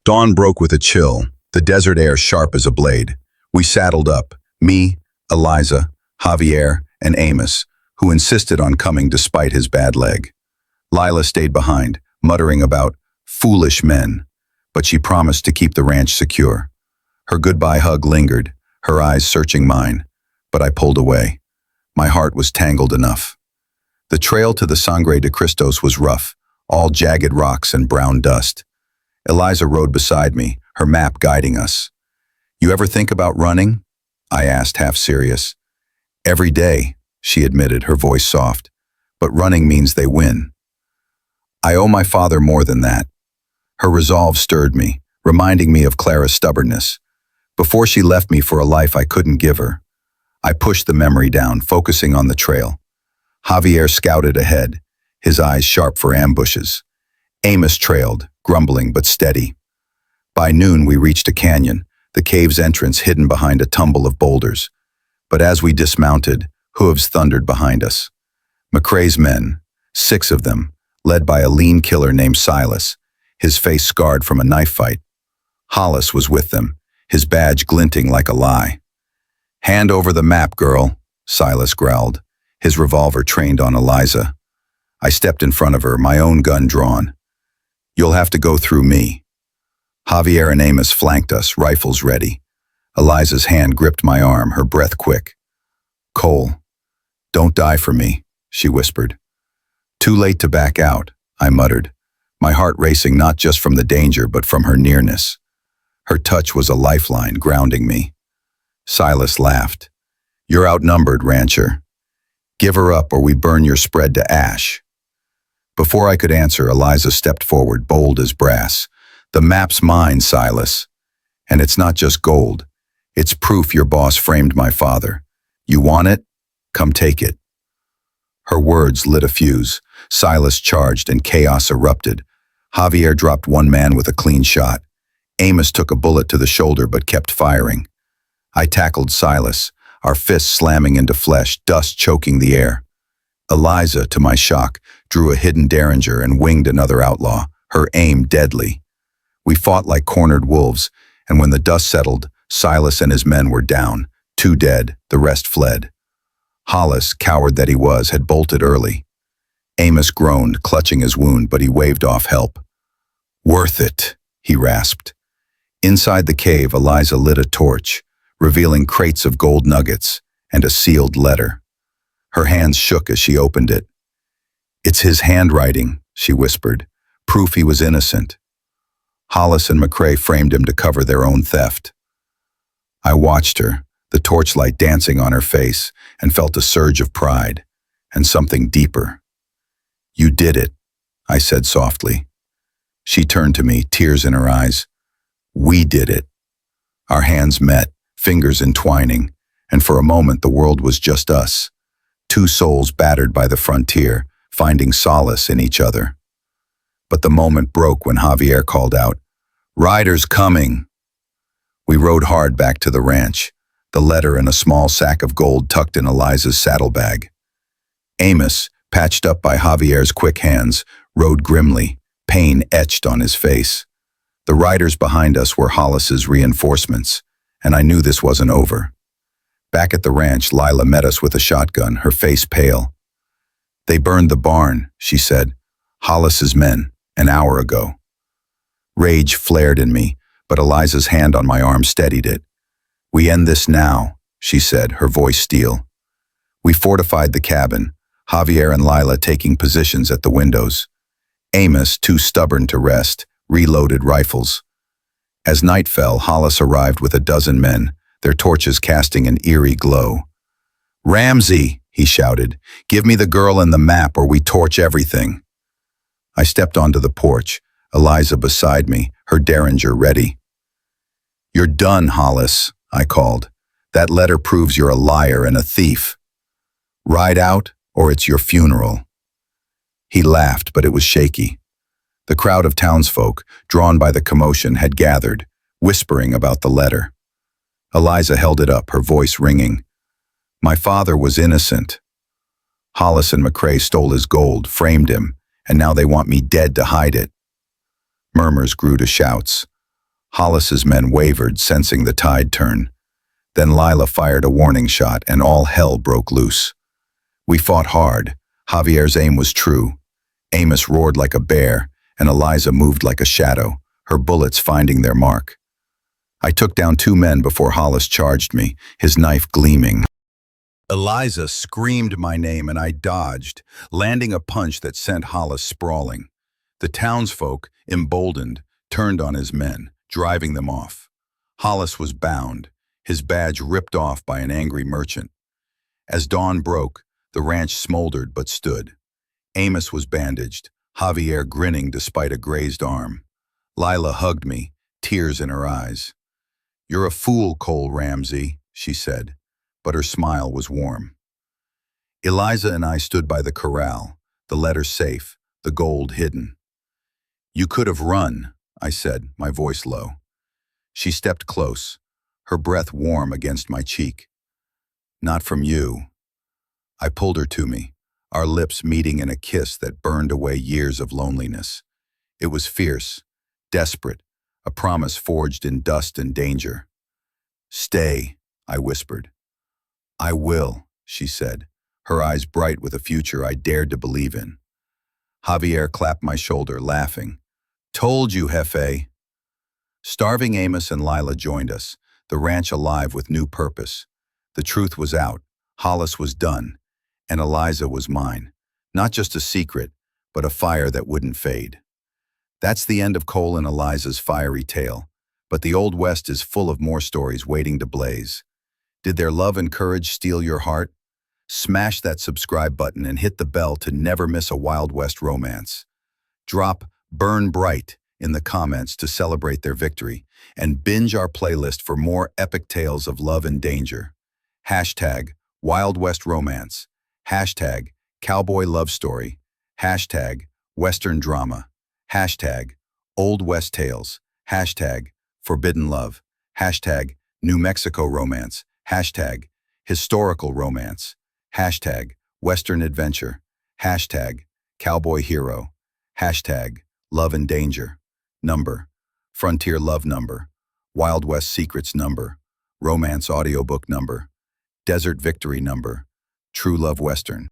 Dawn broke with a chill, the desert air sharp as a blade. We saddled up, me, Eliza, Javier, and Amos, who insisted on coming despite his bad leg. Lila stayed behind, muttering about foolish men, but she promised to keep the ranch secure. Her goodbye hug lingered, her eyes searching mine, but I pulled away. My heart was tangled enough. The trail to the Sangre de Cristos was rough, all jagged rocks and brown dust. Eliza rode beside me, her map guiding us. "You ever think about running?" I asked, half serious. "Every day," she admitted, her voice soft. "But running means they win." "I owe my father more than that." Her resolve stirred me, reminding me of Clara's stubbornness. Before she left me for a life I couldn't give her. I pushed the memory down, focusing on the trail. Javier scouted ahead, his eyes sharp for ambushes. Amos trailed, grumbling but steady. By noon we reached a canyon, the cave's entrance hidden behind a tumble of boulders. But as we dismounted, hooves thundered behind us. McCrae's men, 6 of them, led by a lean killer named Silas, his face scarred from a knife fight. Hollis was with them, his badge glinting like a lie. "Hand over the map, girl," Silas growled, his revolver trained on Eliza. I stepped in front of her, my own gun drawn. "You'll have to go through me." Javier and Amos flanked us, rifles ready. Eliza's hand gripped my arm, her breath quick. "Cole, don't die for me," she whispered. "Too late to back out," I muttered, my heart racing not just from the danger but from her nearness. Her touch was a lifeline, grounding me. Silas laughed. "You're outnumbered, rancher. Give her up or we burn your spread to ash." Before I could answer, Eliza stepped forward, bold as brass. "The map's mine, Silas. And it's not just gold. It's proof your boss framed my father. You want it? Come take it." Her words lit a fuse. Silas charged and chaos erupted. Javier dropped one man with a clean shot. Amos took a bullet to the shoulder but kept firing. I tackled Silas, our fists slamming into flesh, dust choking the air. Eliza, to my shock, drew a hidden derringer and winged another outlaw, her aim deadly. We fought like cornered wolves, and when the dust settled, Silas and his men were down, 2 dead, the rest fled. Hollis, coward that he was, had bolted early. Amos groaned, clutching his wound, but he waved off help. "Worth it," he rasped. Inside the cave, Eliza lit a torch, revealing crates of gold nuggets and a sealed letter. Her hands shook as she opened it. "It's his handwriting," she whispered, "proof he was innocent." Hollis and McCrae framed him to cover their own theft. I watched her, the torchlight dancing on her face, and felt a surge of pride, and something deeper. "You did it," I said softly. She turned to me, tears in her eyes. "We did it." Our hands met, fingers entwining, and for a moment the world was just us. 2 souls battered by the frontier, finding solace in each other. But the moment broke when Javier called out, "Riders coming!" We rode hard back to the ranch, the letter and a small sack of gold tucked in Eliza's saddlebag. Amos, patched up by Javier's quick hands, rode grimly, pain etched on his face. The riders behind us were Hollis's reinforcements, and I knew this wasn't over. Back at the ranch, Lila met us with a shotgun, her face pale. "They burned the barn," she said. "Hollis's men, an hour ago." Rage flared in me, but Eliza's hand on my arm steadied it. "We end this now," she said, her voice steel. We fortified the cabin, Javier and Lila taking positions at the windows. Amos, too stubborn to rest, reloaded rifles. As night fell, Hollis arrived with a dozen men, their torches casting an eerie glow. "Ramsey," he shouted, "give me the girl and the map or we torch everything." I stepped onto the porch, Eliza beside me, her derringer ready. "You're done, Hollis," I called. "That letter proves you're a liar and a thief. Ride out, or it's your funeral." He laughed, but it was shaky. The crowd of townsfolk, drawn by the commotion, had gathered, whispering about the letter. Eliza held it up, her voice ringing. "My father was innocent. Hollis and McCrae stole his gold, framed him, and now they want me dead to hide it." Murmurs grew to shouts. Hollis's men wavered, sensing the tide turn. Then Lila fired a warning shot, and all hell broke loose. We fought hard. Javier's aim was true. Amos roared like a bear, and Eliza moved like a shadow, her bullets finding their mark. I took down 2 men before Hollis charged me, his knife gleaming. Eliza screamed my name and I dodged, landing a punch that sent Hollis sprawling. The townsfolk, emboldened, turned on his men, driving them off. Hollis was bound, his badge ripped off by an angry merchant. As dawn broke, the ranch smoldered but stood. Amos was bandaged, Javier grinning despite a grazed arm. Lila hugged me, tears in her eyes. "You're a fool, Cole Ramsey," she said, but her smile was warm. Eliza and I stood by the corral, the letter safe, the gold hidden. "You could have run," I said, my voice low. She stepped close, her breath warm against my cheek. "Not from you." I pulled her to me, our lips meeting in a kiss that burned away years of loneliness. It was fierce, desperate, a promise forged in dust and danger. "Stay," I whispered. "I will," she said, her eyes bright with a future I dared to believe in. Javier clapped my shoulder, laughing. "Told you, Jefe." Starving Amos and Lila joined us, the ranch alive with new purpose. The truth was out, Hollis was done, and Eliza was mine. Not just a secret, but a fire that wouldn't fade. That's the end of Cole and Eliza's fiery tale, but the Old West is full of more stories waiting to blaze. Did their love and courage steal your heart? Smash that subscribe button and hit the bell to never miss a Wild West romance. Drop "Burn Bright" in the comments to celebrate their victory, and binge our playlist for more epic tales of love and danger. Hashtag Wild West Romance. Hashtag Cowboy Love Story. Hashtag Western Drama. Hashtag Old West Tales. Hashtag Forbidden Love. Hashtag New Mexico Romance. Hashtag Historical Romance. Hashtag Western Adventure. Hashtag Cowboy Hero. Hashtag Love and Danger. Number. Frontier Love Number. Wild West Secrets Number. Romance Audiobook Number. Desert Victory Number. True Love Western.